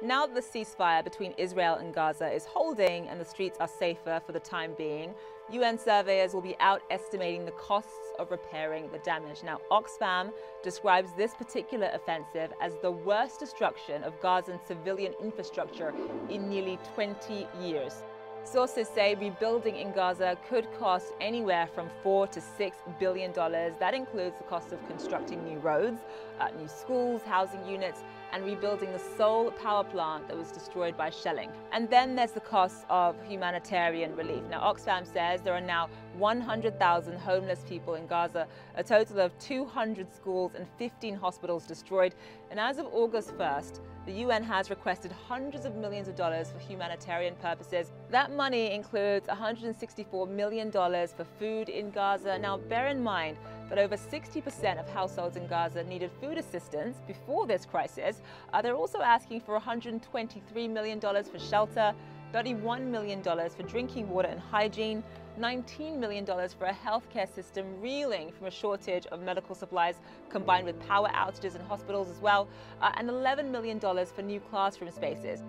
Now that the ceasefire between Israel and Gaza is holding and the streets are safer for the time being, UN surveyors will be out estimating the costs of repairing the damage. Now, Oxfam describes this particular offensive as the worst destruction of Gazan civilian infrastructure in nearly 20 years. Sources say rebuilding in Gaza could cost anywhere from $4 to $6 billion. That includes the cost of constructing new roads, new schools, housing units, and rebuilding the sole power plant that was destroyed by shelling. And then there's the cost of humanitarian relief. Now, Oxfam says there are now 100,000 homeless people in Gaza, a total of 200 schools and 15 hospitals destroyed. And as of August 1st, the UN has requested hundreds of millions of dollars for humanitarian purposes. That money includes $164 million for food in Gaza. Now, bear in mind that over 60% of households in Gaza needed food assistance before this crisis. They're also asking for $123 million for shelter, $31 million for drinking water and hygiene, $19 million for a healthcare system reeling from a shortage of medical supplies combined with power outages in hospitals as well, and $11 million for new classroom spaces.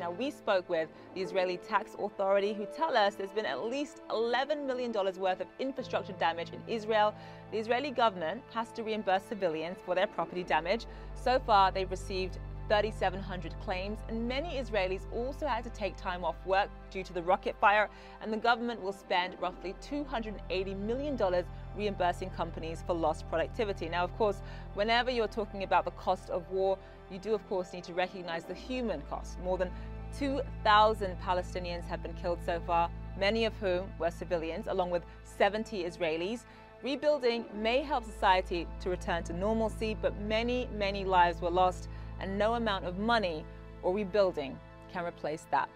Now, we spoke with the Israeli tax authority who tell us there's been at least $11 million worth of infrastructure damage in Israel. The Israeli government has to reimburse civilians for their property damage. So far, they've received 3,700 claims, and many Israelis also had to take time off work due to the rocket fire, and the government will spend roughly $280 million reimbursing companies for lost productivity. Now, of course, whenever you're talking about the cost of war, you do, of course, need to recognize the human cost. More than 2,000 Palestinians have been killed so far, many of whom were civilians, along with 70 Israelis. Rebuilding may help society to return to normalcy, but many, many lives were lost, and no amount of money or rebuilding can replace that.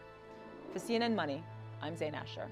For CNN Money, I'm Zain Asher.